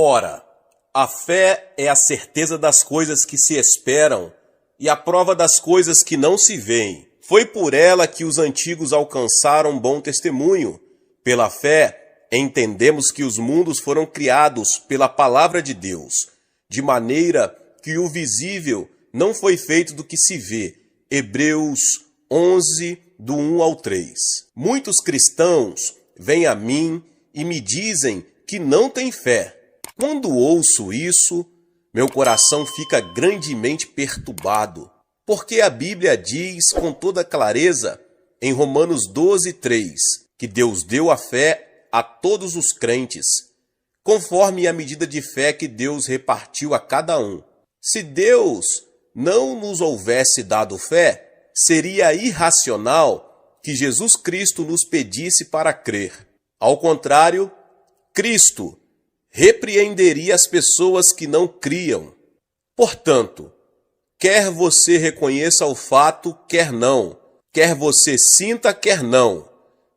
Ora, a fé é a certeza das coisas que se esperam e a prova das coisas que não se veem. Foi por ela que os antigos alcançaram bom testemunho. Pela fé, entendemos que os mundos foram criados pela palavra de Deus, de maneira que o visível não foi feito do que se vê. Hebreus 11, do 1 ao 3. Muitos cristãos vêm a mim e me dizem que não têm fé. Quando ouço isso, meu coração fica grandemente perturbado, porque a Bíblia diz com toda clareza, em Romanos 12, 3, que Deus deu a fé a todos os crentes, conforme a medida de fé que Deus repartiu a cada um. Se Deus não nos houvesse dado fé, seria irracional que Jesus Cristo nos pedisse para crer. Ao contrário, Cristo repreenderia as pessoas que não criam. Portanto, quer você reconheça o fato, quer não, quer você sinta, quer não,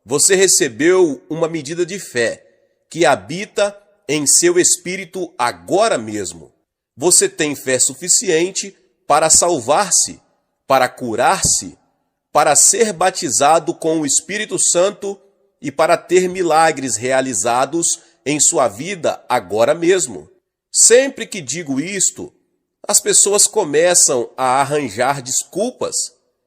você recebeu uma medida de fé que habita em seu espírito agora mesmo. Você tem fé suficiente para salvar-se, para curar-se, para ser batizado com o Espírito Santo e para ter milagres realizados em sua vida agora mesmo. Sempre que digo isto, as pessoas começam a arranjar desculpas.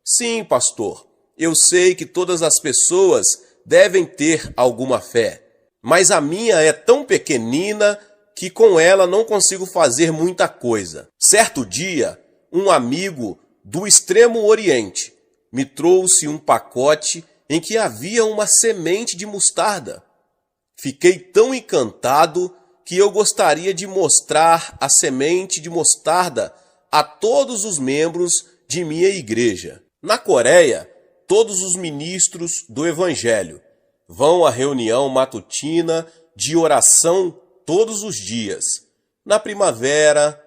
Sim, pastor, eu sei que todas as pessoas devem ter alguma fé, mas a minha é tão pequenina que com ela não consigo fazer muita coisa. Certo dia, um amigo do Extremo Oriente me trouxe um pacote em que havia uma semente de mostarda. Fiquei tão encantado que eu gostaria de mostrar a semente de mostarda a todos os membros de minha igreja. Na Coreia, todos os ministros do Evangelho vão à reunião matutina de oração todos os dias, na primavera,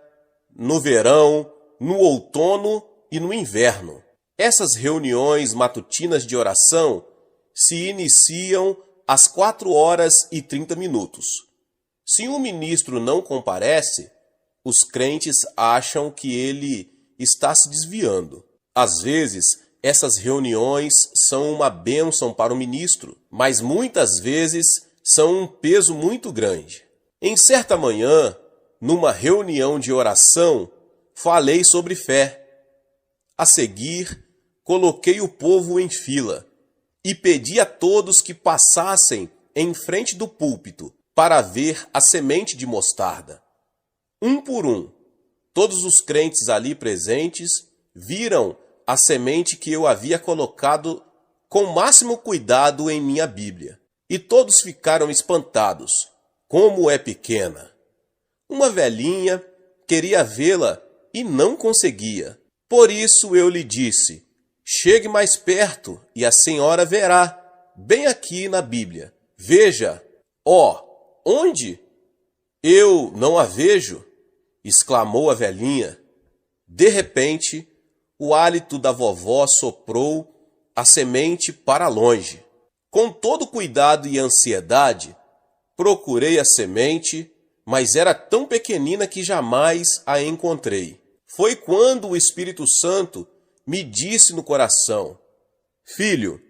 no verão, no outono e no inverno. Essas reuniões matutinas de oração se iniciam às 4h30. Se um ministro não comparece, os crentes acham que ele está se desviando. Às vezes, essas reuniões são uma bênção para o ministro, mas muitas vezes são um peso muito grande. Em certa manhã, numa reunião de oração, falei sobre fé. A seguir, coloquei o povo em fila e pedi a todos que passassem em frente do púlpito para ver a semente de mostarda. Um por um, todos os crentes ali presentes viram a semente que eu havia colocado com o máximo cuidado em minha Bíblia. E todos ficaram espantados. Como é pequena! Uma velhinha queria vê-la e não conseguia. Por isso eu lhe disse: chegue mais perto e a senhora verá, bem aqui na Bíblia. Veja. Ó, onde? Eu não a vejo, exclamou a velhinha. De repente, o hálito da vovó soprou a semente para longe. Com todo cuidado e ansiedade, procurei a semente, mas era tão pequenina que jamais a encontrei. Foi quando o Espírito Santo me disse no coração: filho,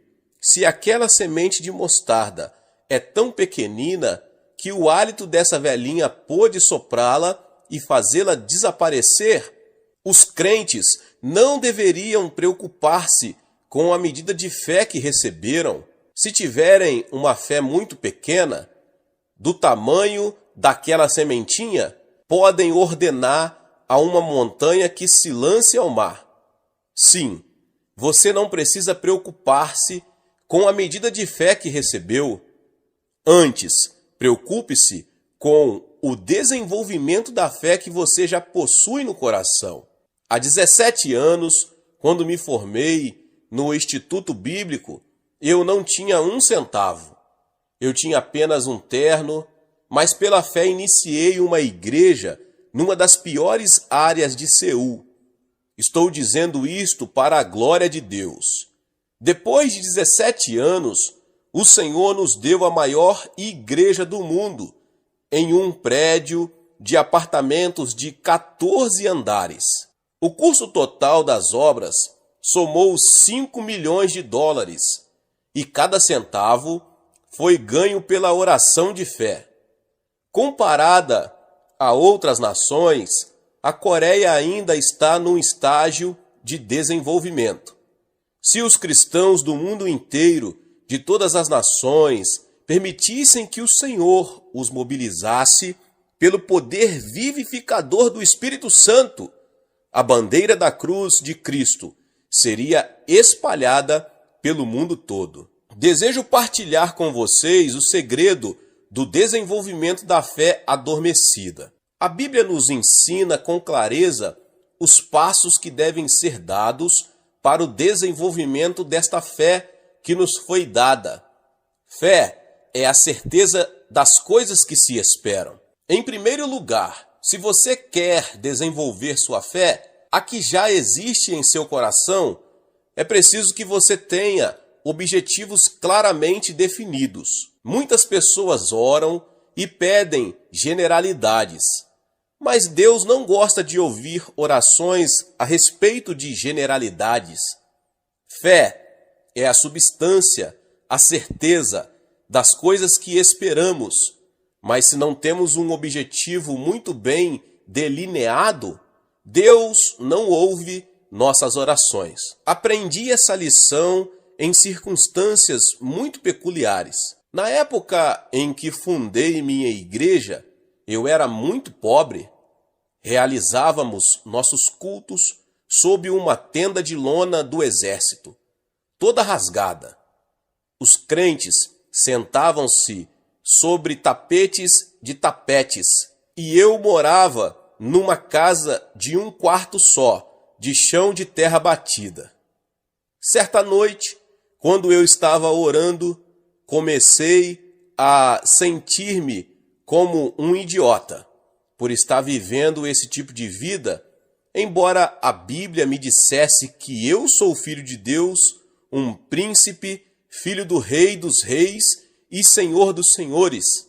se aquela semente de mostarda é tão pequenina que o hálito dessa velhinha pôde soprá-la e fazê-la desaparecer, os crentes não deveriam preocupar-se com a medida de fé que receberam. Se tiverem uma fé muito pequena, do tamanho daquela sementinha, podem ordenar a uma montanha que se lance ao mar. Sim, você não precisa preocupar-se com a medida de fé que recebeu. Antes, preocupe-se com o desenvolvimento da fé que você já possui no coração. Há 17 anos, quando me formei no Instituto Bíblico, eu não tinha um centavo. Eu tinha apenas um terno, mas pela fé iniciei uma igreja numa das piores áreas de Seul. Estou dizendo isto para a glória de Deus. Depois de 17 anos, o Senhor nos deu a maior igreja do mundo em um prédio de apartamentos de 14 andares. O custo total das obras somou 5 milhões de dólares e cada centavo foi ganho pela oração de fé. Comparada a outras nações, a Coreia ainda está num estágio de desenvolvimento. Se os cristãos do mundo inteiro, de todas as nações, permitissem que o Senhor os mobilizasse pelo poder vivificador do Espírito Santo, a bandeira da cruz de Cristo seria espalhada pelo mundo todo. Desejo partilhar com vocês o segredo do desenvolvimento da fé adormecida. A Bíblia nos ensina com clareza os passos que devem ser dados para o desenvolvimento desta fé que nos foi dada. Fé é a certeza das coisas que se esperam. Em primeiro lugar, se você quer desenvolver sua fé, a que já existe em seu coração, é preciso que você tenha objetivos claramente definidos. Muitas pessoas oram e pedem generalidades, mas Deus não gosta de ouvir orações a respeito de generalidades. Fé é a substância, a certeza das coisas que esperamos, mas se não temos um objetivo muito bem delineado, Deus não ouve nossas orações. Aprendi essa lição em circunstâncias muito peculiares. Na época em que fundei minha igreja, eu era muito pobre. Realizávamos nossos cultos sob uma tenda de lona do exército, toda rasgada. Os crentes sentavam-se sobre tapetes de tapetes, e eu morava numa casa de um quarto só, de chão de terra batida. Certa noite, quando eu estava orando, comecei a sentir-me como um idiota, por estar vivendo esse tipo de vida, embora a Bíblia me dissesse que eu sou filho de Deus, um príncipe, filho do Rei dos Reis e Senhor dos Senhores.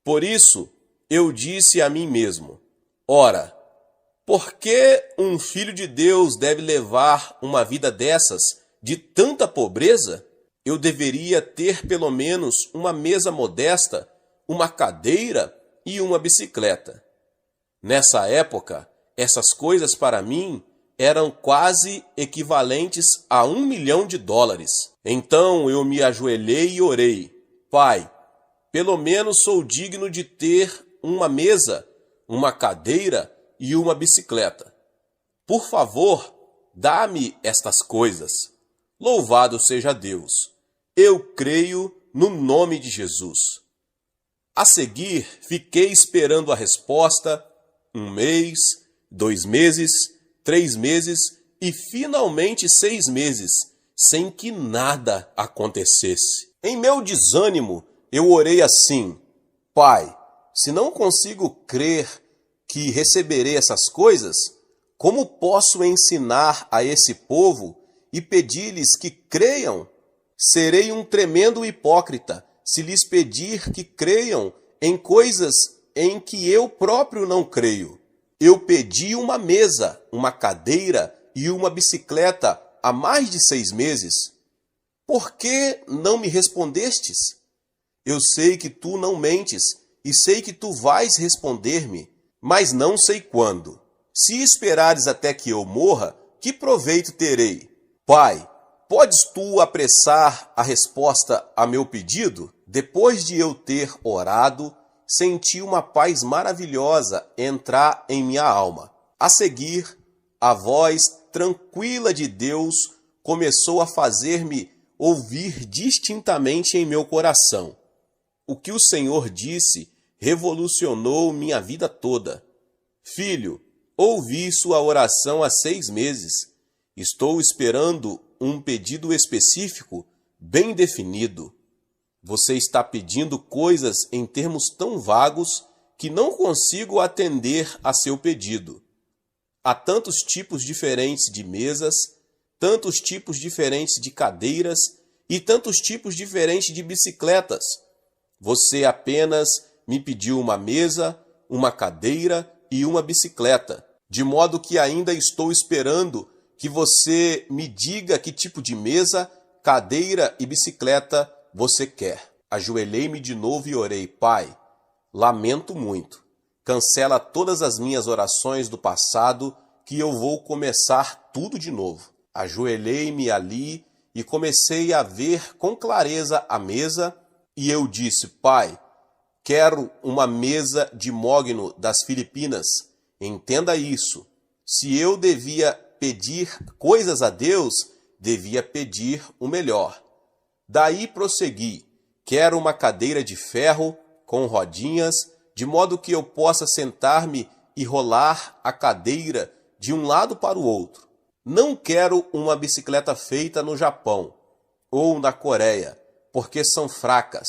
Por isso, eu disse a mim mesmo: ora, por que um filho de Deus deve levar uma vida dessas, de tanta pobreza? Eu deveria ter pelo menos uma mesa modesta, uma cadeira e uma bicicleta. Nessa época, essas coisas para mim eram quase equivalentes a $1 milhão. Então eu me ajoelhei e orei: Pai, pelo menos sou digno de ter uma mesa, uma cadeira e uma bicicleta. Por favor, dá-me estas coisas. Louvado seja Deus. Eu creio no nome de Jesus. A seguir, fiquei esperando a resposta 1 mês, 2 meses, 3 meses e finalmente 6 meses, sem que nada acontecesse. Em meu desânimo, eu orei assim: Pai, se não consigo crer que receberei essas coisas, como posso ensinar a esse povo e pedir-lhes que creiam? Serei um tremendo hipócrita se lhes pedir que creiam em coisas em que eu próprio não creio. Eu pedi uma mesa, uma cadeira e uma bicicleta há mais de 6 meses. Por que não me respondestes? Eu sei que tu não mentes e sei que tu vais responder-me, mas não sei quando. Se esperares até que eu morra, que proveito terei? Pai, podes tu apressar a resposta a meu pedido? Depois de eu ter orado, senti uma paz maravilhosa entrar em minha alma. A seguir, a voz tranquila de Deus começou a fazer-me ouvir distintamente em meu coração. O que o Senhor disse revolucionou minha vida toda. Filho, ouvi sua oração há 6 meses. Estou esperando um pedido específico, bem definido. Você está pedindo coisas em termos tão vagos que não consigo atender a seu pedido. Há tantos tipos diferentes de mesas, tantos tipos diferentes de cadeiras e tantos tipos diferentes de bicicletas. Você apenas me pediu uma mesa, uma cadeira e uma bicicleta, de modo que ainda estou esperando que você me diga que tipo de mesa, cadeira e bicicleta você quer. Ajoelhei-me de novo e orei: Pai, lamento muito. Cancela todas as minhas orações do passado, que eu vou começar tudo de novo. Ajoelhei-me ali e comecei a ver com clareza a mesa, e eu disse: Pai, quero uma mesa de mogno das Filipinas. Entenda isso. Se eu devia pedir coisas a Deus, devia pedir o melhor. Daí prossegui: quero uma cadeira de ferro com rodinhas, de modo que eu possa sentar-me e rolar a cadeira de um lado para o outro. Não quero uma bicicleta feita no Japão ou na Coreia, porque são fracas.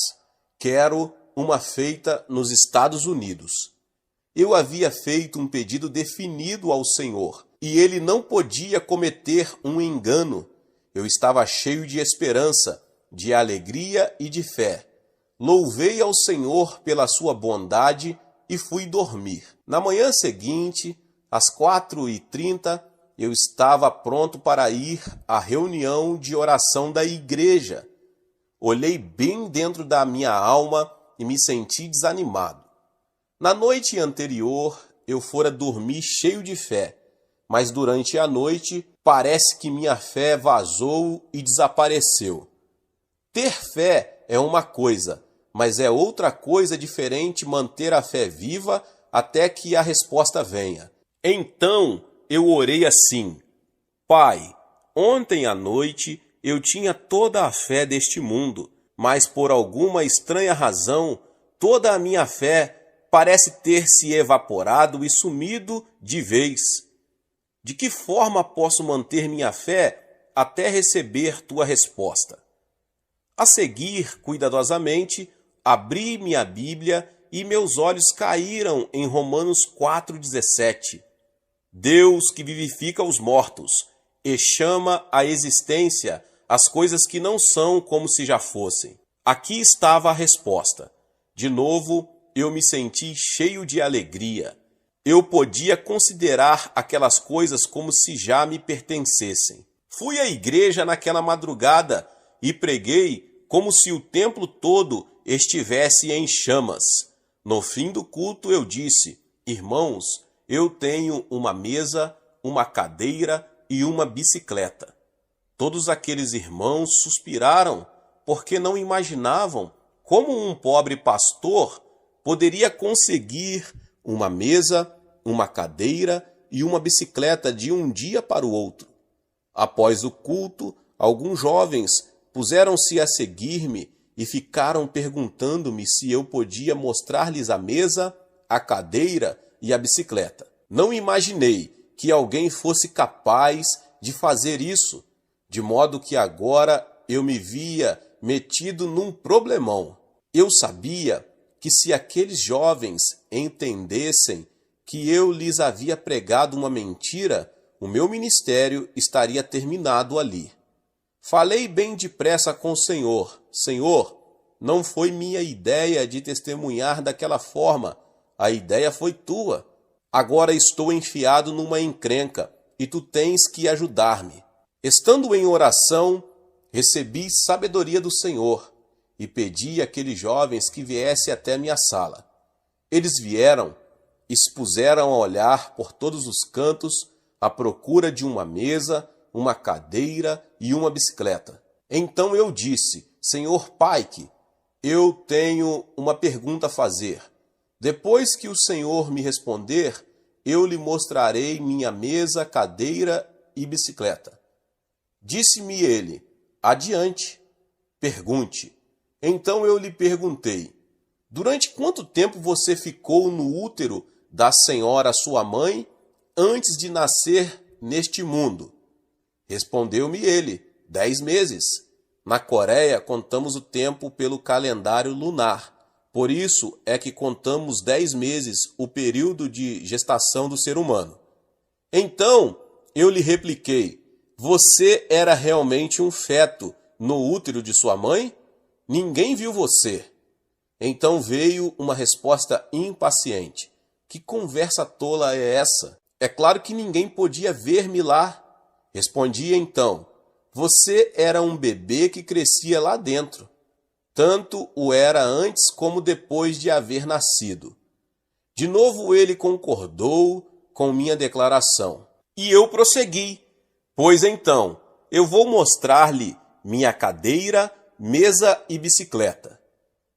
Quero uma feita nos Estados Unidos. Eu havia feito um pedido definido ao Senhor, e ele não podia cometer um engano. Eu estava cheio de esperança, de alegria e de fé. Louvei ao Senhor pela sua bondade e fui dormir. Na manhã seguinte, às 4h30, eu estava pronto para ir à reunião de oração da igreja. Olhei bem dentro da minha alma e me senti desanimado. Na noite anterior, eu fora dormir cheio de fé, mas durante a noite parece que minha fé vazou e desapareceu. Ter fé é uma coisa, mas é outra coisa diferente manter a fé viva até que a resposta venha. Então eu orei assim: Pai, ontem à noite eu tinha toda a fé deste mundo, mas por alguma estranha razão, toda a minha fé parece ter se evaporado e sumido de vez. De que forma posso manter minha fé até receber tua resposta? A seguir, cuidadosamente, abri minha Bíblia e meus olhos caíram em Romanos 4,17. Deus que vivifica os mortos e chama à existência as coisas que não são como se já fossem. Aqui estava a resposta. De novo, eu me senti cheio de alegria. Eu podia considerar aquelas coisas como se já me pertencessem. Fui à igreja naquela madrugada e preguei como se o templo todo estivesse em chamas. No fim do culto eu disse: Irmãos, eu tenho uma mesa, uma cadeira e uma bicicleta. Todos aqueles irmãos suspiraram, porque não imaginavam como um pobre pastor poderia conseguir uma mesa, uma cadeira e uma bicicleta de um dia para o outro. Após o culto, alguns jovens puseram-se a seguir-me e ficaram perguntando-me se eu podia mostrar-lhes a mesa, a cadeira e a bicicleta. Não imaginei que alguém fosse capaz de fazer isso, de modo que agora eu me via metido num problemão. Eu sabia que se aqueles jovens entendessem que eu lhes havia pregado uma mentira, o meu ministério estaria terminado ali. Falei bem depressa com o Senhor: Senhor, não foi minha ideia de testemunhar daquela forma, a ideia foi tua. Agora estou enfiado numa encrenca e tu tens que ajudar-me. Estando em oração, recebi sabedoria do Senhor e pedi àqueles jovens que viessem até minha sala. Eles vieram, expuseram a olhar por todos os cantos à procura de uma mesa, uma cadeira e uma bicicleta. Então eu disse: Senhor Pike, eu tenho uma pergunta a fazer. Depois que o Senhor me responder, eu lhe mostrarei minha mesa, cadeira e bicicleta. Disse-me ele: adiante, pergunte. Então eu lhe perguntei: durante quanto tempo você ficou no útero da senhora sua mãe antes de nascer neste mundo? Respondeu-me ele: 10 meses. Na Coreia contamos o tempo pelo calendário lunar. Por isso é que contamos 10 meses o período de gestação do ser humano. Então eu lhe repliquei: você era realmente um feto no útero de sua mãe? Ninguém viu você. Então veio uma resposta impaciente. Que conversa tola é essa? É claro que ninguém podia ver-me lá. Respondi então: você era um bebê que crescia lá dentro. Tanto o era antes como depois de haver nascido. De novo ele concordou com minha declaração. E eu prossegui. Pois então, eu vou mostrar-lhe minha cadeira, mesa e bicicleta.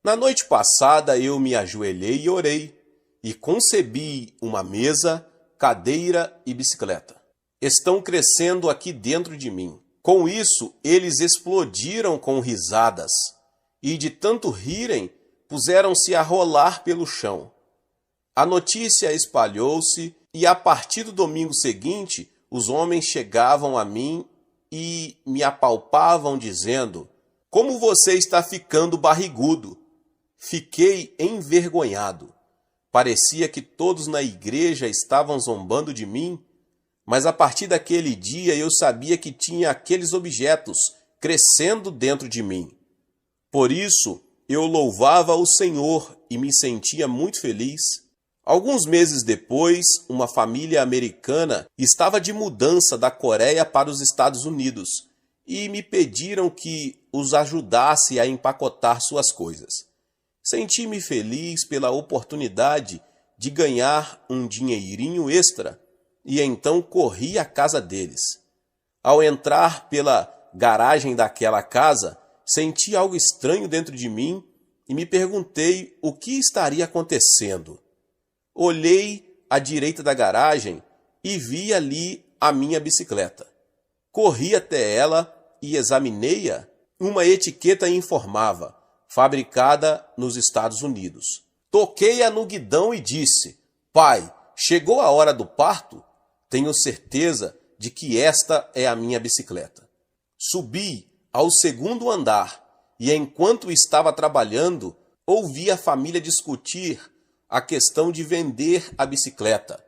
Na noite passada eu me ajoelhei e orei, e concebi uma mesa, cadeira e bicicleta. Estão crescendo aqui dentro de mim. Com isso, eles explodiram com risadas, e de tanto rirem, puseram-se a rolar pelo chão. A notícia espalhou-se, e a partir do domingo seguinte, os homens chegavam a mim e me apalpavam dizendo: como você está ficando barrigudo? Fiquei envergonhado. Parecia que todos na igreja estavam zombando de mim, mas a partir daquele dia eu sabia que tinha aqueles objetos crescendo dentro de mim. Por isso, eu louvava o Senhor e me sentia muito feliz. Alguns meses depois, uma família americana estava de mudança da Coreia para os Estados Unidos e me pediram que os ajudasse a empacotar suas coisas. Senti-me feliz pela oportunidade de ganhar um dinheirinho extra e então corri à casa deles. Ao entrar pela garagem daquela casa, senti algo estranho dentro de mim e me perguntei o que estaria acontecendo. Olhei à direita da garagem e vi ali a minha bicicleta. Corri até ela e examinei-a. Uma etiqueta informava: fabricada nos Estados Unidos. Toquei-a no guidão e disse: pai, chegou a hora do parto? Tenho certeza de que esta é a minha bicicleta. Subi ao segundo andar e, enquanto estava trabalhando, ouvi a família discutir a questão de vender a bicicleta.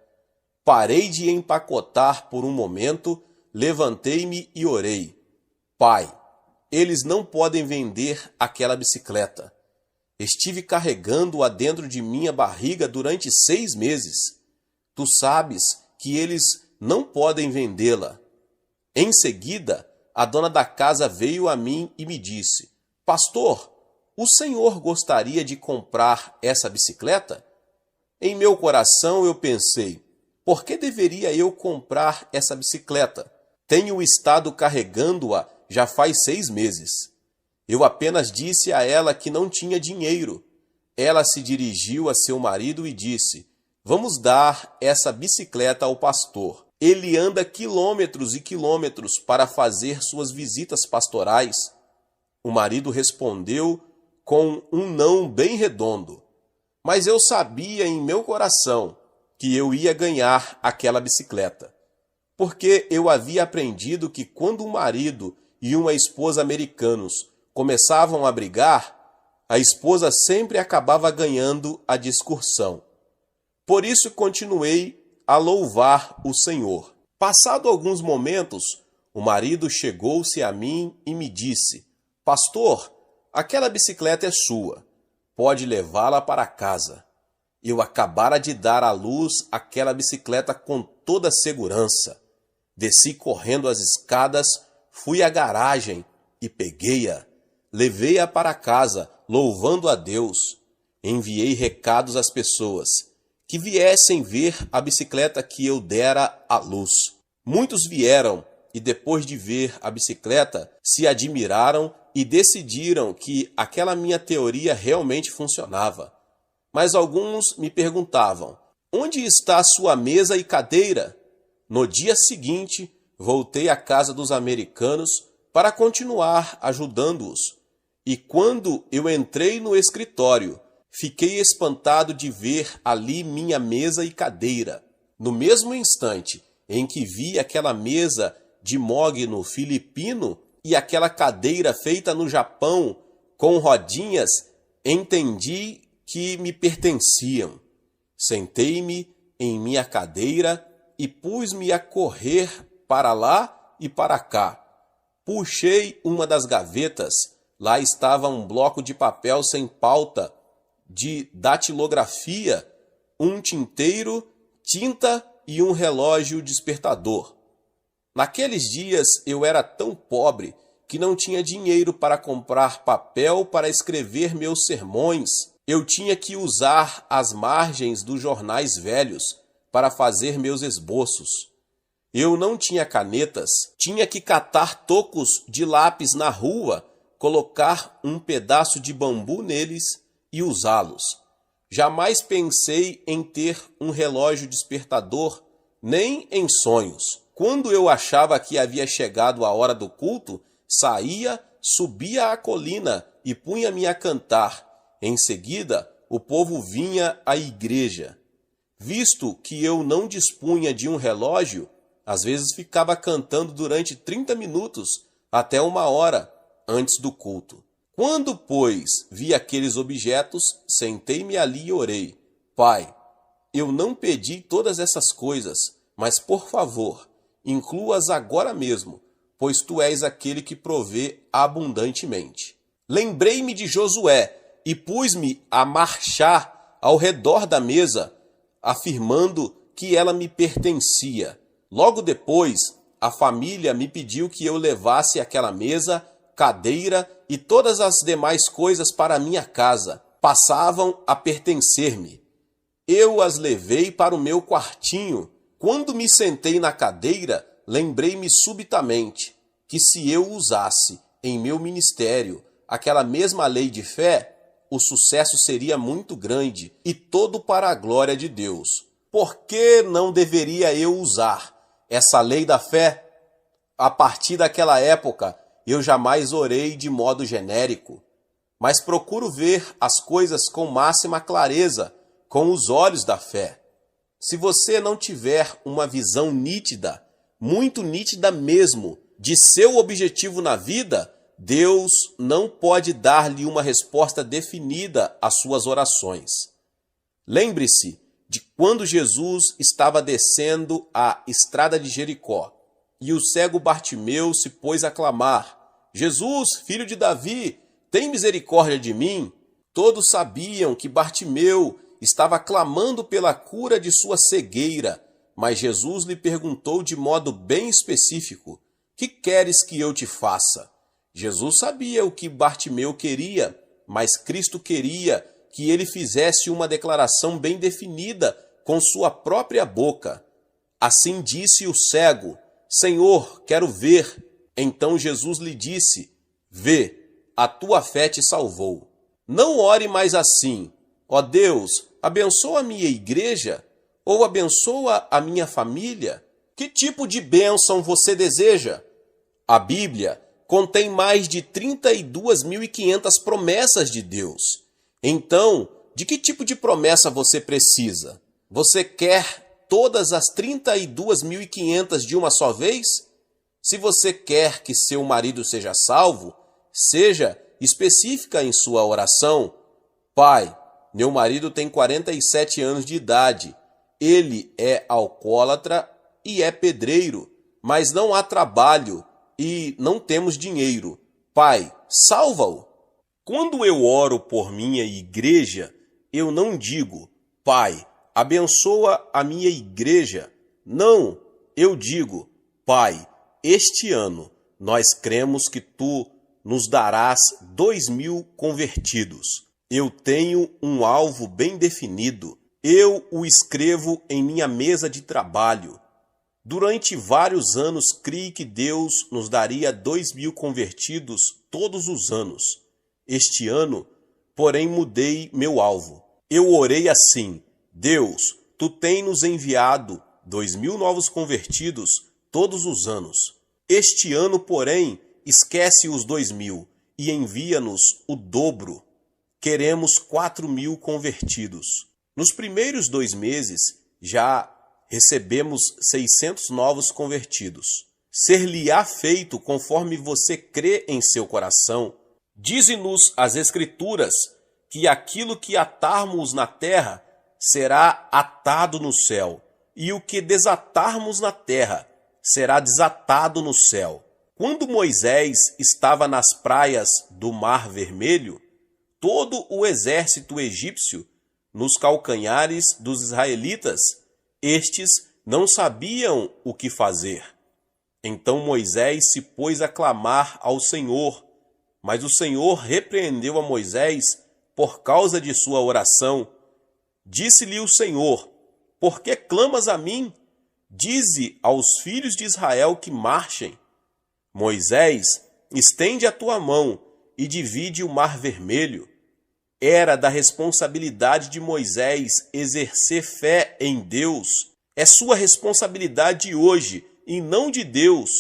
Parei de empacotar por um momento, levantei-me e orei: pai, eles não podem vender aquela bicicleta. Estive carregando-a dentro de minha barriga durante 6 meses. Tu sabes que eles não podem vendê-la. Em seguida, a dona da casa veio a mim e me disse: pastor, o senhor gostaria de comprar essa bicicleta? Em meu coração eu pensei: por que deveria eu comprar essa bicicleta? Tenho estado carregando-a já faz 6 meses. Eu apenas disse a ela que não tinha dinheiro. Ela se dirigiu a seu marido e disse: vamos dar essa bicicleta ao pastor. Ele anda quilômetros e quilômetros para fazer suas visitas pastorais. O marido respondeu com um não bem redondo. Mas eu sabia em meu coração que eu ia ganhar aquela bicicleta, porque eu havia aprendido que quando um marido e uma esposa americanos começavam a brigar, a esposa sempre acabava ganhando a discussão. Por isso continuei a louvar o Senhor. Passado alguns momentos, o marido chegou-se a mim e me disse: pastor, aquela bicicleta é sua. Pode levá-la para casa. Eu acabara de dar à luz aquela bicicleta com toda segurança. Desci correndo as escadas, fui à garagem e peguei-a. Levei-a para casa, louvando a Deus. Enviei recados às pessoas que viessem ver a bicicleta que eu dera à luz. Muitos vieram e, depois de ver a bicicleta, se admiraram e decidiram que aquela minha teoria realmente funcionava. Mas alguns me perguntavam: onde está a sua mesa e cadeira? No dia seguinte, voltei à casa dos americanos para continuar ajudando-os. E quando eu entrei no escritório, fiquei espantado de ver ali minha mesa e cadeira. No mesmo instante em que vi aquela mesa de mogno filipino e aquela cadeira feita no Japão com rodinhas, entendi que me pertenciam. Sentei-me em minha cadeira e pus-me a correr para lá e para cá. Puxei uma das gavetas. Lá estava um bloco de papel sem pauta de datilografia, um tinteiro, tinta e um relógio despertador. Naqueles dias eu era tão pobre que não tinha dinheiro para comprar papel para escrever meus sermões. Eu tinha que usar as margens dos jornais velhos para fazer meus esboços. Eu não tinha canetas, tinha que catar tocos de lápis na rua, colocar um pedaço de bambu neles e usá-los. Jamais pensei em ter um relógio despertador, nem em sonhos. Quando eu achava que havia chegado a hora do culto, saía, subia a colina e punha-me a cantar. Em seguida, o povo vinha à igreja. Visto que eu não dispunha de um relógio, às vezes ficava cantando durante 30 minutos, até 1 hora, antes do culto. Quando, pois, vi aqueles objetos, sentei-me ali e orei. Pai, eu não pedi todas essas coisas, mas, por favor, inclua-as agora mesmo, pois tu és aquele que provê abundantemente. Lembrei-me de Josué e pus-me a marchar ao redor da mesa, afirmando que ela me pertencia. Logo depois, a família me pediu que eu levasse aquela mesa, cadeira e todas as demais coisas para minha casa. Passavam a pertencer-me. Eu as levei para o meu quartinho. Quando me sentei na cadeira, lembrei-me subitamente que se eu usasse em meu ministério aquela mesma lei de fé, o sucesso seria muito grande e todo para a glória de Deus. Por que não deveria eu usar essa lei da fé? A partir daquela época, eu jamais orei de modo genérico, mas procuro ver as coisas com máxima clareza, com os olhos da fé. Se você não tiver uma visão nítida, muito nítida mesmo, de seu objetivo na vida, Deus não pode dar-lhe uma resposta definida às suas orações. Lembre-se de quando Jesus estava descendo a estrada de Jericó, e o cego Bartimeu se pôs a clamar: Jesus, filho de Davi, tem misericórdia de mim? Todos sabiam que Bartimeu estava clamando pela cura de sua cegueira, mas Jesus lhe perguntou de modo bem específico: que queres que eu te faça? Jesus sabia o que Bartimeu queria, mas Cristo queria que ele fizesse uma declaração bem definida com sua própria boca. Assim disse o cego: Senhor, quero ver. Então Jesus lhe disse: vê, a tua fé te salvou. Não ore mais assim: ó Deus, abençoa a minha igreja, ou abençoa a minha família. Que tipo de bênção você deseja? A Bíblia contém mais de 32.500 promessas de Deus. Então, de que tipo de promessa você precisa? Você quer todas as 32.500 de uma só vez? Se você quer que seu marido seja salvo, seja específica em sua oração. Pai, meu marido tem 47 anos de idade. Ele é alcoólatra e é pedreiro, mas não há trabalho e não temos dinheiro. Pai, salva-o. Quando eu oro por minha igreja, eu não digo: Pai, abençoa a minha igreja. Não, eu digo: Pai, este ano nós cremos que tu nos darás 2.000 convertidos. Eu tenho um alvo bem definido. Eu o escrevo em minha mesa de trabalho. Durante vários anos criei que Deus nos daria 2.000 convertidos todos os anos. Este ano, porém, mudei meu alvo. Eu orei assim: Deus, tu tens nos enviado 2.000 novos convertidos todos os anos. Este ano, porém, esquece os 2.000 e envia-nos o dobro. Queremos 4.000 convertidos. Nos primeiros 2 meses, já recebemos 600 novos convertidos. Ser-lhe-á feito conforme você crê em seu coração. Dize-nos as Escrituras que aquilo que atarmos na terra será atado no céu, e o que desatarmos na terra será desatado no céu. Quando Moisés estava nas praias do Mar Vermelho, todo o exército egípcio nos calcanhares dos israelitas, estes não sabiam o que fazer. Então Moisés se pôs a clamar ao Senhor, mas o Senhor repreendeu a Moisés por causa de sua oração. Disse-lhe o Senhor: por que clamas a mim? Dize aos filhos de Israel que marchem. Moisés, estende a tua mão e divide o mar vermelho. Era da responsabilidade de Moisés exercer fé em Deus. É sua responsabilidade hoje, e não de Deus,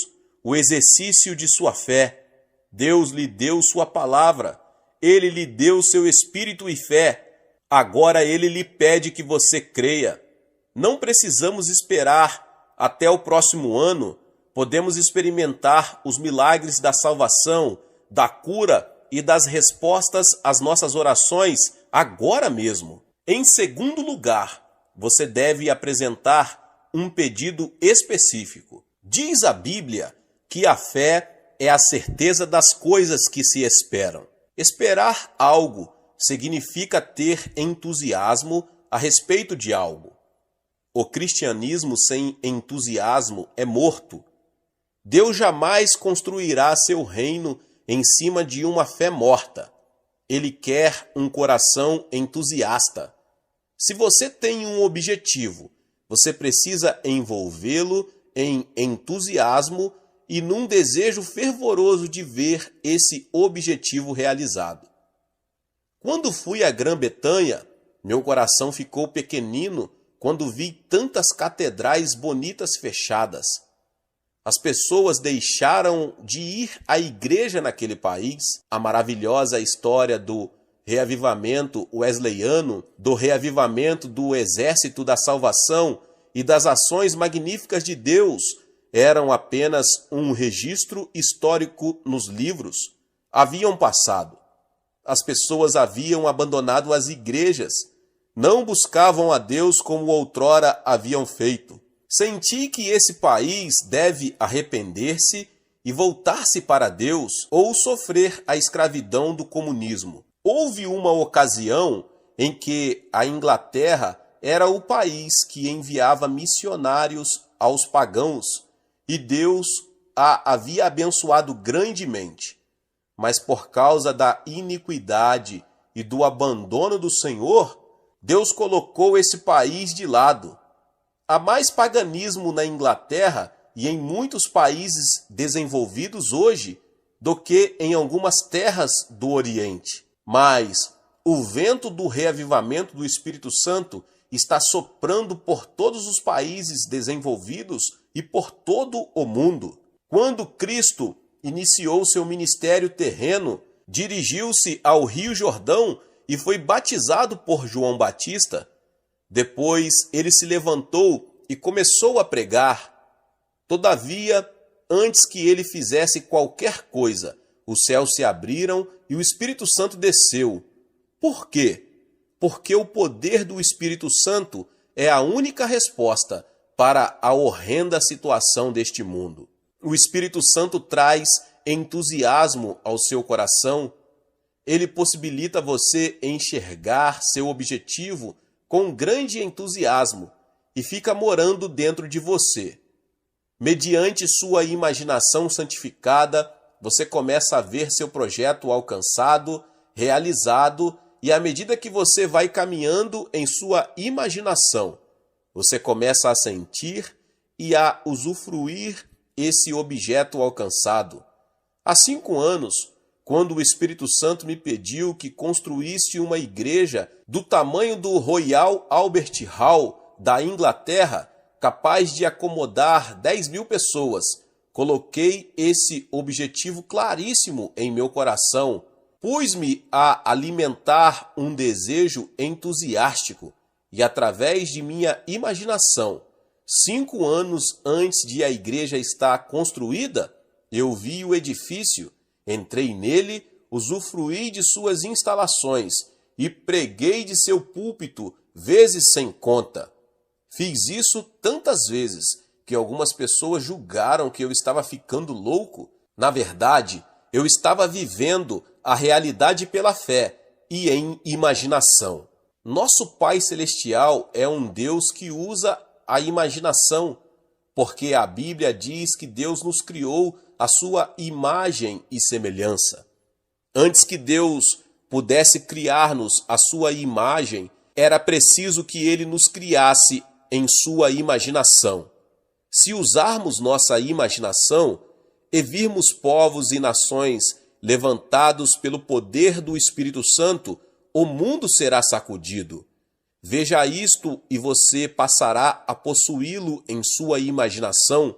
o exercício de sua fé. Deus lhe deu sua palavra. Ele lhe deu seu espírito e fé. Agora ele lhe pede que você creia. Não precisamos esperar até o próximo ano. Podemos experimentar os milagres da salvação, da cura e das respostas às nossas orações agora mesmo. Em segundo lugar, você deve apresentar um pedido específico. Diz a Bíblia que a fé é a certeza das coisas que se esperam. Esperar algo significa ter entusiasmo a respeito de algo. O cristianismo sem entusiasmo é morto. Deus jamais construirá seu reino em cima de uma fé morta. Ele quer um coração entusiasta. Se você tem um objetivo, você precisa envolvê-lo em entusiasmo e num desejo fervoroso de ver esse objetivo realizado. Quando fui à Grã-Bretanha, meu coração ficou pequenino quando vi tantas catedrais bonitas fechadas. As pessoas deixaram de ir à igreja naquele país. A maravilhosa história do reavivamento wesleyano, do reavivamento do exército da salvação e das ações magníficas de Deus eram apenas um registro histórico nos livros. Haviam passado. As pessoas haviam abandonado as igrejas. Não buscavam a Deus como outrora haviam feito. Senti que esse país deve arrepender-se e voltar-se para Deus ou sofrer a escravidão do comunismo. Houve uma ocasião em que a Inglaterra era o país que enviava missionários aos pagãos e Deus a havia abençoado grandemente. Mas por causa da iniquidade e do abandono do Senhor, Deus colocou esse país de lado. Há mais paganismo na Inglaterra e em muitos países desenvolvidos hoje do que em algumas terras do Oriente. Mas o vento do reavivamento do Espírito Santo está soprando por todos os países desenvolvidos e por todo o mundo. Quando Cristo iniciou seu ministério terreno, dirigiu-se ao Rio Jordão e foi batizado por João Batista. Depois ele se levantou e começou a pregar. Todavia, antes que ele fizesse qualquer coisa, os céus se abriram e o Espírito Santo desceu. Por quê? Porque o poder do Espírito Santo é a única resposta para a horrenda situação deste mundo. O Espírito Santo traz entusiasmo ao seu coração. Ele possibilita você enxergar seu objetivo com grande entusiasmo e fica morando dentro de você. Mediante sua imaginação santificada, você começa a ver seu projeto alcançado, realizado, e à medida que você vai caminhando em sua imaginação, você começa a sentir e a usufruir esse objeto alcançado. Há 5 anos, quando o Espírito Santo me pediu que construísse uma igreja do tamanho do Royal Albert Hall da Inglaterra, capaz de acomodar 10.000 pessoas, coloquei esse objetivo claríssimo em meu coração. Pus-me a alimentar um desejo entusiástico e, através de minha imaginação, 5 anos antes de a igreja estar construída, eu vi o edifício, entrei nele, usufruí de suas instalações e preguei de seu púlpito vezes sem conta. Fiz isso tantas vezes que algumas pessoas julgaram que eu estava ficando louco. Na verdade, eu estava vivendo a realidade pela fé e em imaginação. Nosso Pai Celestial é um Deus que usa a imaginação, porque a Bíblia diz que Deus nos criou à sua imagem e semelhança. Antes que Deus pudesse criar-nos à sua imagem, era preciso que Ele nos criasse em sua imaginação. Se usarmos nossa imaginação e virmos povos e nações levantados pelo poder do Espírito Santo, o mundo será sacudido. Veja isto e você passará a possuí-lo em sua imaginação.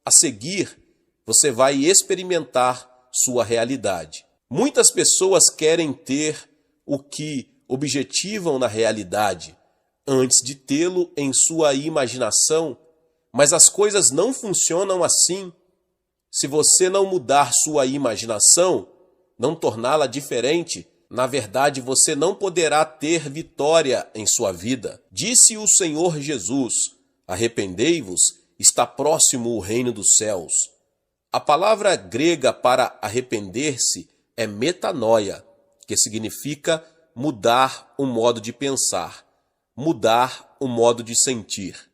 A seguir, você vai experimentar sua realidade. Muitas pessoas querem ter o que objetivam na realidade, antes de tê-lo em sua imaginação, mas as coisas não funcionam assim. Se você não mudar sua imaginação, não torná-la diferente, na verdade você não poderá ter vitória em sua vida. Disse o Senhor Jesus: arrependei-vos, está próximo o reino dos céus. A palavra grega para arrepender-se é metanoia, que significa mudar o modo de pensar, mudar o modo de sentir.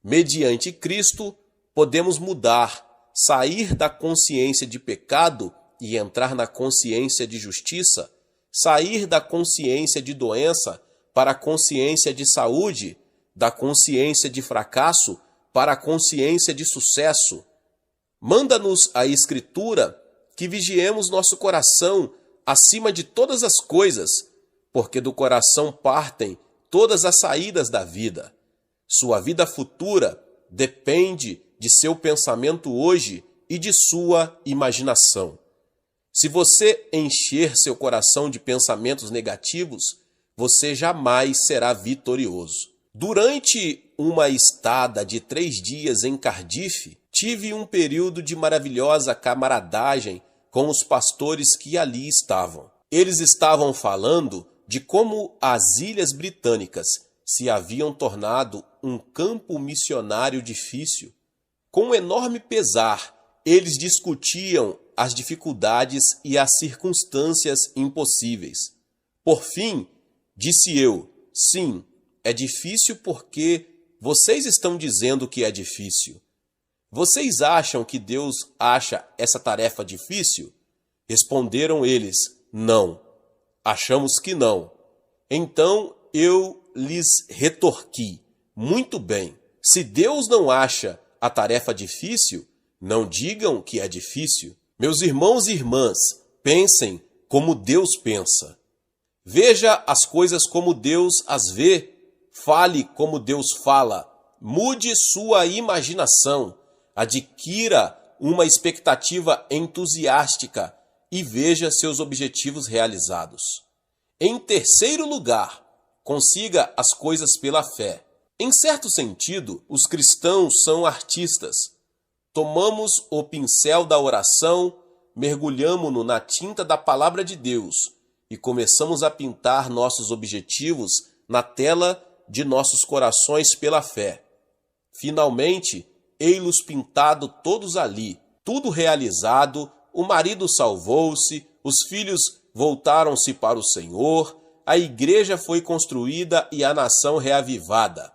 Mediante Cristo, podemos mudar, sair da consciência de pecado e entrar na consciência de justiça, sair da consciência de doença para a consciência de saúde, da consciência de fracasso para a consciência de sucesso. Manda-nos a Escritura que vigiemos nosso coração acima de todas as coisas, porque do coração partem todas as saídas da vida. Sua vida futura depende de seu pensamento hoje e de sua imaginação. Se você encher seu coração de pensamentos negativos, você jamais será vitorioso. Durante uma estada de 3 dias em Cardiff, tive um período de maravilhosa camaradagem com os pastores que ali estavam. Eles estavam falando de como as Ilhas Britânicas se haviam tornado um campo missionário difícil. Com enorme pesar, eles discutiam as dificuldades e as circunstâncias impossíveis. Por fim, disse eu: sim, é difícil porque vocês estão dizendo que é difícil. Vocês acham que Deus acha essa tarefa difícil? Responderam eles: não, achamos que não. Então eu lhes retorqui: muito bem, se Deus não acha a tarefa difícil, não digam que é difícil. Meus irmãos e irmãs, pensem como Deus pensa. Veja as coisas como Deus as vê, fale como Deus fala, mude sua imaginação, adquira uma expectativa entusiástica e veja seus objetivos realizados. Em terceiro lugar, consiga as coisas pela fé. Em certo sentido, os cristãos são artistas. Tomamos o pincel da oração, mergulhamo-no na tinta da palavra de Deus e começamos a pintar nossos objetivos na tela de nossos corações pela fé. Finalmente, ei-los pintado todos ali, tudo realizado, o marido salvou-se, os filhos voltaram-se para o Senhor, a igreja foi construída e a nação reavivada.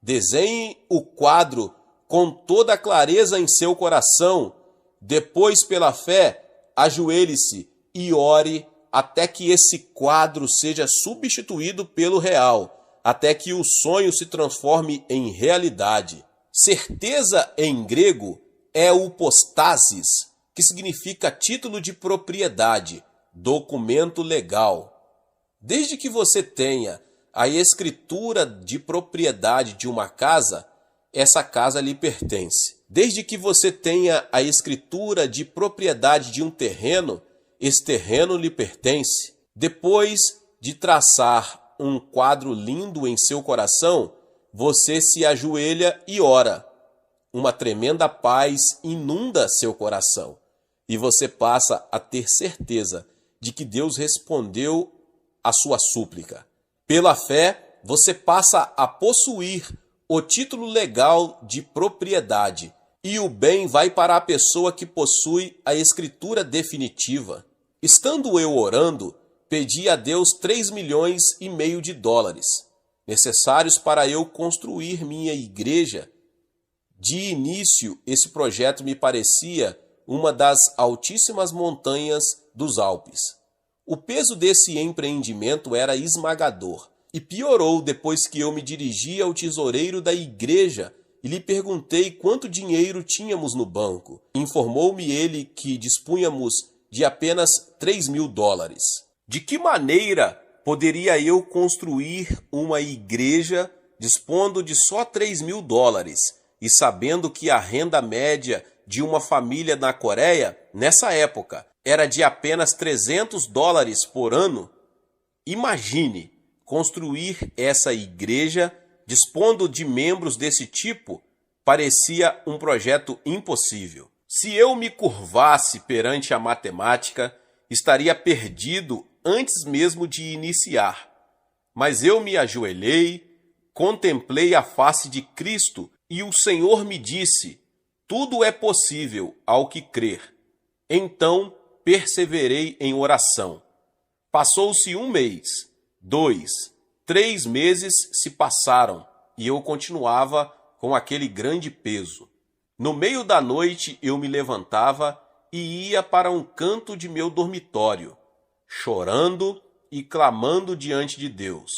Desenhe o quadro com toda a clareza em seu coração. Depois, pela fé, ajoelhe-se e ore até que esse quadro seja substituído pelo real, até que o sonho se transforme em realidade. Certeza em grego é upostasis, que significa título de propriedade, documento legal. Desde que você tenha a escritura de propriedade de uma casa, essa casa lhe pertence. Desde que você tenha a escritura de propriedade de um terreno, esse terreno lhe pertence. Depois de traçar um quadro lindo em seu coração, você se ajoelha e ora. Uma tremenda paz inunda seu coração e você passa a ter certeza de que Deus respondeu a sua súplica. Pela fé, você passa a possuir o título legal de propriedade e o bem vai para a pessoa que possui a escritura definitiva. Estando eu orando, pedi a Deus 3,5 milhões de dólares, necessários para eu construir minha igreja. De início, esse projeto me parecia uma das altíssimas montanhas dos Alpes. O peso desse empreendimento era esmagador e piorou depois que eu me dirigi ao tesoureiro da igreja e lhe perguntei quanto dinheiro tínhamos no banco. Informou-me ele que dispunhamos de apenas 3.000 dólares. De que maneira poderia eu construir uma igreja dispondo de só 3.000 dólares e sabendo que a renda média de uma família na Coreia, nessa época, era de apenas 300 dólares por ano? Imagine construir essa igreja dispondo de membros desse tipo. Parecia um projeto impossível. Se eu me curvasse perante a matemática, estaria perdido antes mesmo de iniciar. Mas eu me ajoelhei, contemplei a face de Cristo e o Senhor me disse: tudo é possível ao que crer. Então perseverei em oração. Passou-se 1 mês, 2, 3 meses se passaram e eu continuava com aquele grande peso. No meio da noite eu me levantava e ia para um canto de meu dormitório, chorando e clamando diante de Deus.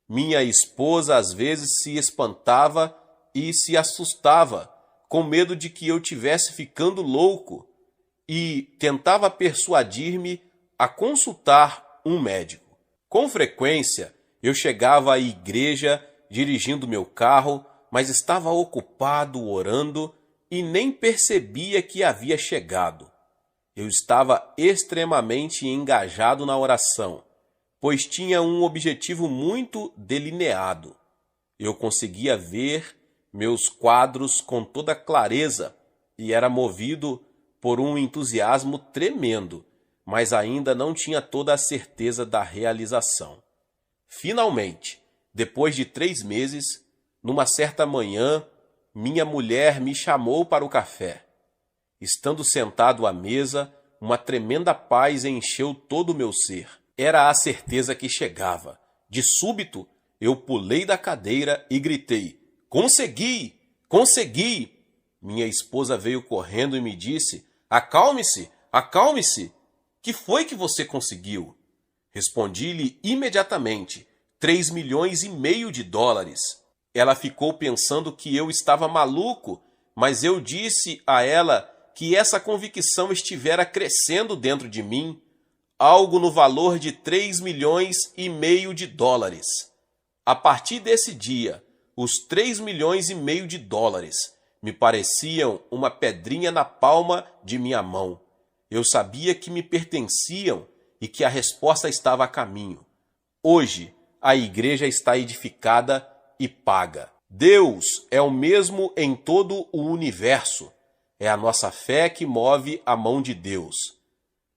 Minha esposa às vezes se espantava e se assustava, com medo de que eu tivesse ficando louco, e tentava persuadir-me a consultar um médico. Com frequência, eu chegava à igreja dirigindo meu carro, mas estava ocupado orando e nem percebia que havia chegado. Eu estava extremamente engajado na oração, pois tinha um objetivo muito delineado. Eu conseguia ver meus quadros com toda clareza e era movido por um entusiasmo tremendo, mas ainda não tinha toda a certeza da realização. Finalmente, depois de 3 meses, numa certa manhã, minha mulher me chamou para o café. Estando sentado à mesa, uma tremenda paz encheu todo o meu ser. Era a certeza que chegava. De súbito, eu pulei da cadeira e gritei: consegui! Consegui! Minha esposa veio correndo e me disse: acalme-se, acalme-se. Que foi que você conseguiu? Respondi-lhe imediatamente: 3,5 milhões de dólares. Ela ficou pensando que eu estava maluco, mas eu disse a ela que essa convicção estivera crescendo dentro de mim, algo no valor de 3,5 milhões de dólares. A partir desse dia, os 3,5 milhões de dólares me pareciam uma pedrinha na palma de minha mão. Eu sabia que me pertenciam e que a resposta estava a caminho. Hoje, a igreja está edificada e paga. Deus é o mesmo em todo o universo. É a nossa fé que move a mão de Deus.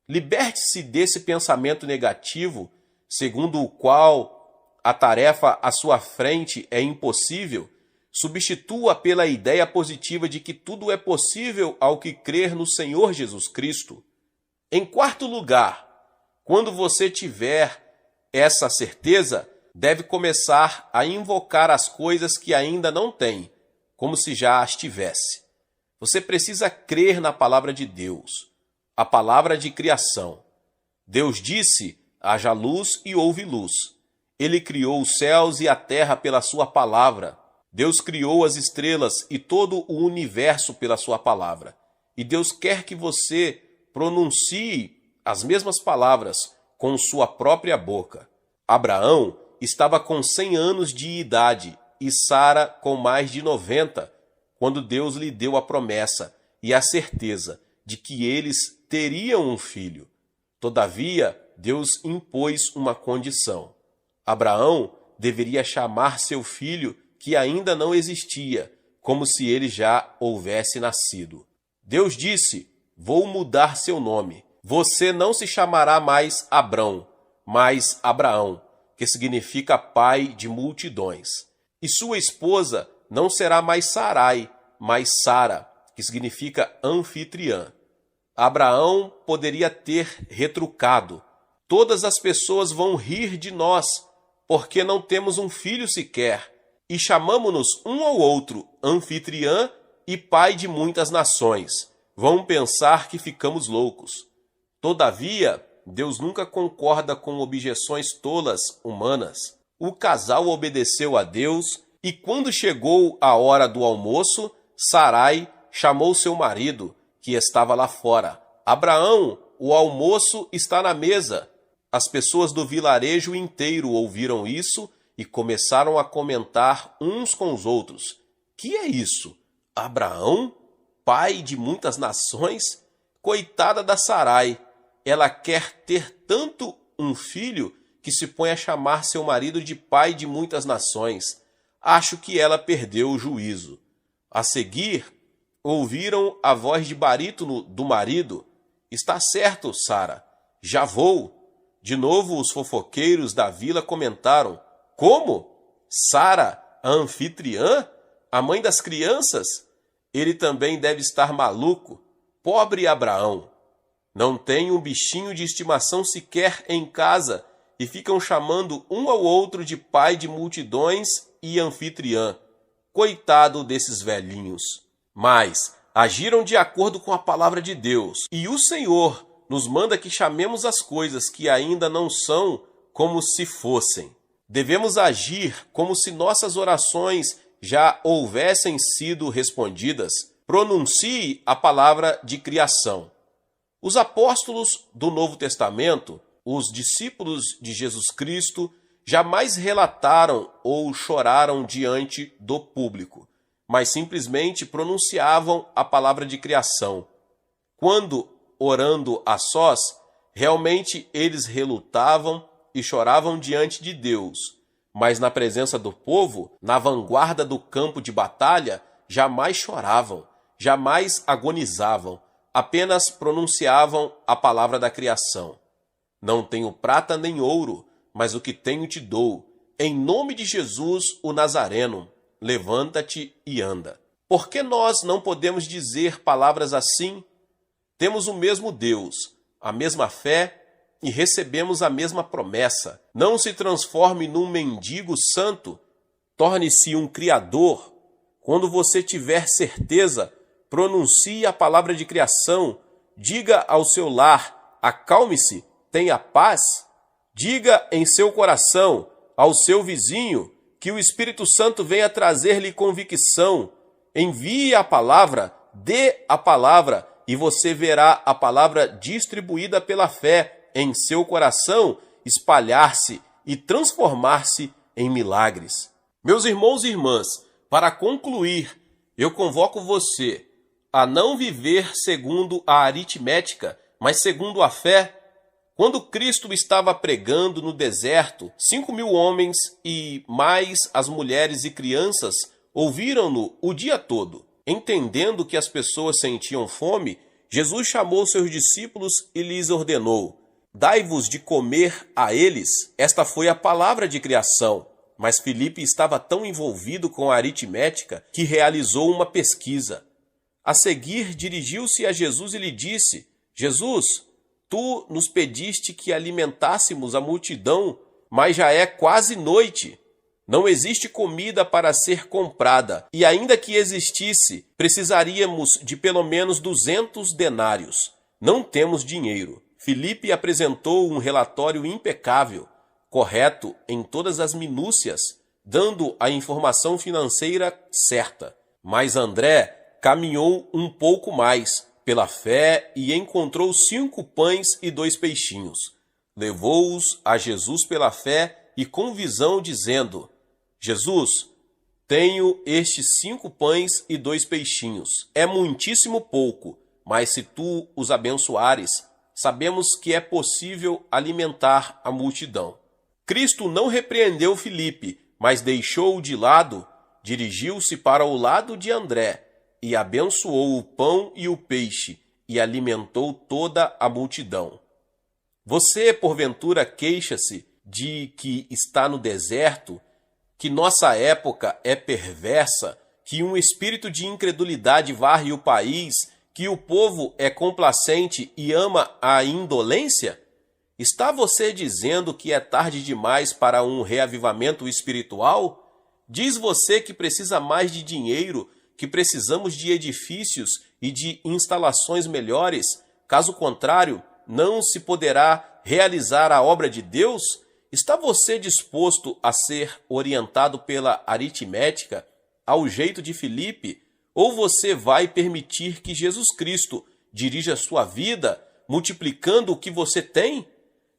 Liberte-se desse pensamento negativo, segundo o qual a tarefa à sua frente é impossível. Substitua pela ideia positiva de que tudo é possível ao que crer no Senhor Jesus Cristo. Em quarto lugar, quando você tiver essa certeza, deve começar a invocar as coisas que ainda não tem, como se já as tivesse. Você precisa crer na palavra de Deus, a palavra de criação. Deus disse: haja luz e houve luz. Ele criou os céus e a terra pela sua palavra. Deus criou as estrelas e todo o universo pela sua palavra. E Deus quer que você pronuncie as mesmas palavras com sua própria boca. Abraão estava com 100 anos de idade e Sara com mais de 90, quando Deus lhe deu a promessa e a certeza de que eles teriam um filho. Todavia, Deus impôs uma condição. Abraão deveria chamar seu filho, que ainda não existia, como se ele já houvesse nascido. Deus disse: vou mudar seu nome. Você não se chamará mais Abrão, mas Abraão, que significa pai de multidões. E sua esposa não será mais Sarai, mas Sara, que significa anfitriã. Abraão poderia ter retrucado: Todas as pessoas vão rir de nós, porque não temos um filho sequer, e chamamo-nos um ao outro anfitriã e pai de muitas nações. Vão pensar que ficamos loucos. Todavia, Deus nunca concorda com objeções tolas humanas. O casal obedeceu a Deus, e quando chegou a hora do almoço, Sarai chamou seu marido, que estava lá fora. Abraão, o almoço está na mesa. As pessoas do vilarejo inteiro ouviram isso e começaram a comentar uns com os outros. Que é isso? Abraão, pai de muitas nações? Coitada da Sarai, ela quer ter tanto um filho que se põe a chamar seu marido de pai de muitas nações. Acho que ela perdeu o juízo. A seguir, ouviram a voz de barítono do marido. Está certo, Sara, já vou. De novo os fofoqueiros da vila comentaram. Como? Sara, a anfitriã? A mãe das crianças? Ele também deve estar maluco. Pobre Abraão. Não tem um bichinho de estimação sequer em casa e ficam chamando um ao outro de pai de multidões e anfitriã. Coitado desses velhinhos. Mas agiram de acordo com a palavra de Deus, e o Senhor nos manda que chamemos as coisas que ainda não são como se fossem. Devemos agir como se nossas orações já houvessem sido respondidas. Pronuncie a palavra de criação. Os apóstolos do Novo Testamento, os discípulos de Jesus Cristo, jamais relataram ou choraram diante do público, mas simplesmente pronunciavam a palavra de criação. Quando, orando a sós, realmente eles relutavam e choravam diante de Deus, mas na presença do povo, na vanguarda do campo de batalha, jamais choravam, jamais agonizavam, apenas pronunciavam a palavra da criação. Não tenho prata nem ouro, mas o que tenho te dou. Em nome de Jesus, o Nazareno, levanta-te e anda. Por que nós não podemos dizer palavras assim? Temos o mesmo Deus, a mesma fé e recebemos a mesma promessa. Não se transforme num mendigo santo, torne-se um criador. Quando você tiver certeza, pronuncie a palavra de criação, diga ao seu lar, acalme-se, tenha paz. Diga em seu coração ao seu vizinho que o Espírito Santo venha trazer-lhe convicção. Envie a palavra, dê a palavra, e você verá a palavra distribuída pela fé em seu coração espalhar-se e transformar-se em milagres. Meus irmãos e irmãs, para concluir, eu convoco você a não viver segundo a aritmética, mas segundo a fé. Quando Cristo estava pregando no deserto, 5.000 homens e mais as mulheres e crianças ouviram-no o dia todo. Entendendo que as pessoas sentiam fome, Jesus chamou seus discípulos e lhes ordenou: dai-vos de comer a eles. Esta foi a palavra de criação. Mas Filipe estava tão envolvido com a aritmética que realizou uma pesquisa. A seguir, dirigiu-se a Jesus e lhe disse: Jesus, tu nos pediste que alimentássemos a multidão, mas já é quase noite. Não existe comida para ser comprada, e ainda que existisse, precisaríamos de pelo menos 200 denários. Não temos dinheiro. Filipe apresentou um relatório impecável, correto em todas as minúcias, dando a informação financeira certa. Mas André caminhou um pouco mais pela fé e encontrou 5 pães e 2 peixinhos. Levou-os a Jesus pela fé e com visão, dizendo: Jesus, tenho estes 5 pães e 2 peixinhos. É muitíssimo pouco, mas se tu os abençoares, sabemos que é possível alimentar a multidão. Cristo não repreendeu Filipe, mas deixou-o de lado, dirigiu-se para o lado de André e abençoou o pão e o peixe e alimentou toda a multidão. Você, porventura, queixa-se de que está no deserto, que nossa época é perversa, que um espírito de incredulidade varre o país, que o povo é complacente e ama a indolência? Está você dizendo que é tarde demais para um reavivamento espiritual? Diz você que precisa mais de dinheiro, que precisamos de edifícios e de instalações melhores? Caso contrário, não se poderá realizar a obra de Deus? Está você disposto a ser orientado pela aritmética, ao jeito de Filipe? Ou você vai permitir que Jesus Cristo dirija a sua vida, multiplicando o que você tem?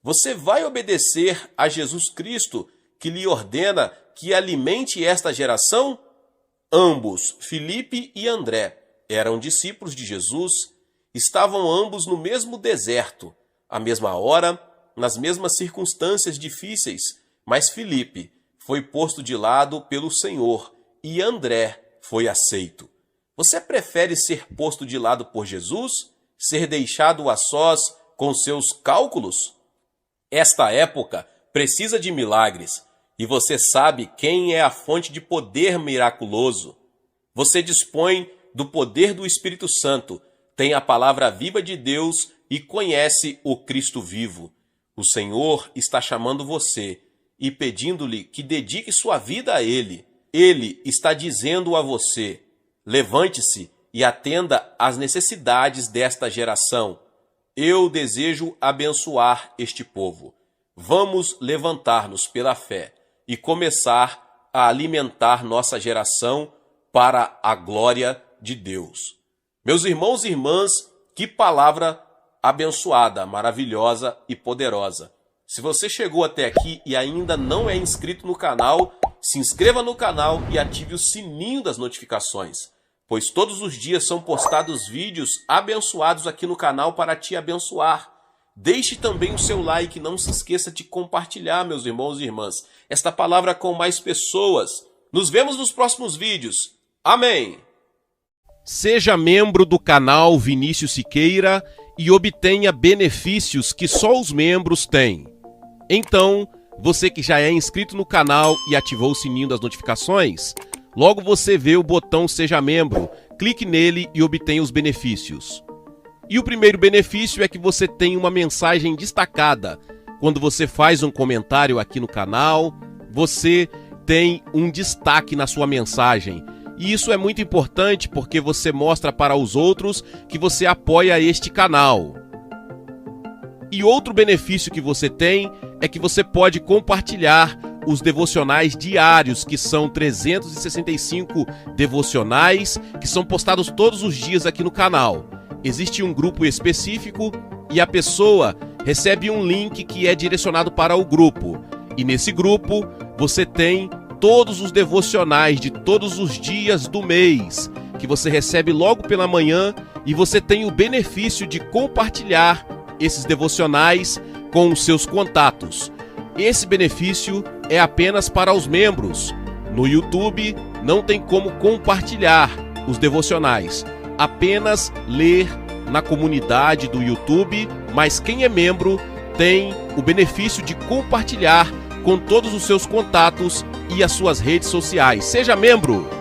Você vai obedecer a Jesus Cristo, que lhe ordena que alimente esta geração? Ambos, Filipe e André, eram discípulos de Jesus. Estavam ambos no mesmo deserto, à mesma hora, nas mesmas circunstâncias difíceis, mas Filipe foi posto de lado pelo Senhor e André foi aceito. Você prefere ser posto de lado por Jesus? Ser deixado a sós com seus cálculos? Esta época precisa de milagres, e você sabe quem é a fonte de poder miraculoso. Você dispõe do poder do Espírito Santo, tem a palavra viva de Deus e conhece o Cristo vivo. O Senhor está chamando você e pedindo-lhe que dedique sua vida a Ele. Ele está dizendo a você: levante-se e atenda às necessidades desta geração. Eu desejo abençoar este povo. Vamos levantar-nos pela fé e começar a alimentar nossa geração para a glória de Deus. Meus irmãos e irmãs, que palavra abençoada, maravilhosa e poderosa. Se você chegou até aqui e ainda não é inscrito no canal, se inscreva no canal e ative o sininho das notificações, pois todos os dias são postados vídeos abençoados aqui no canal para te abençoar. Deixe também o seu like, não se esqueça de compartilhar, meus irmãos e irmãs, esta palavra com mais pessoas. Nos vemos nos próximos vídeos. Amém! Seja membro do canal Vinícius Siqueira e obtenha benefícios que só os membros têm. Então, você que já é inscrito no canal e ativou o sininho das notificações, logo você vê o botão Seja Membro, clique nele e obtenha os benefícios. E o primeiro benefício é que você tem uma mensagem destacada. Quando você faz um comentário aqui no canal, você tem um destaque na sua mensagem. E isso é muito importante porque você mostra para os outros que você apoia este canal. E outro benefício que você tem é que você pode compartilhar os devocionais diários, que são 365 devocionais, que são postados todos os dias aqui no canal. Existe um grupo específico e a pessoa recebe um link que é direcionado para o grupo. E nesse grupo você tem todos os devocionais de todos os dias do mês, que você recebe logo pela manhã, e você tem o benefício de compartilhar esses devocionais com os seus contatos. Esse benefício é apenas para os membros. No YouTube não tem como compartilhar os devocionais, apenas ler na comunidade do YouTube, mas quem é membro tem o benefício de compartilhar com todos os seus contatos e as suas redes sociais. Seja membro!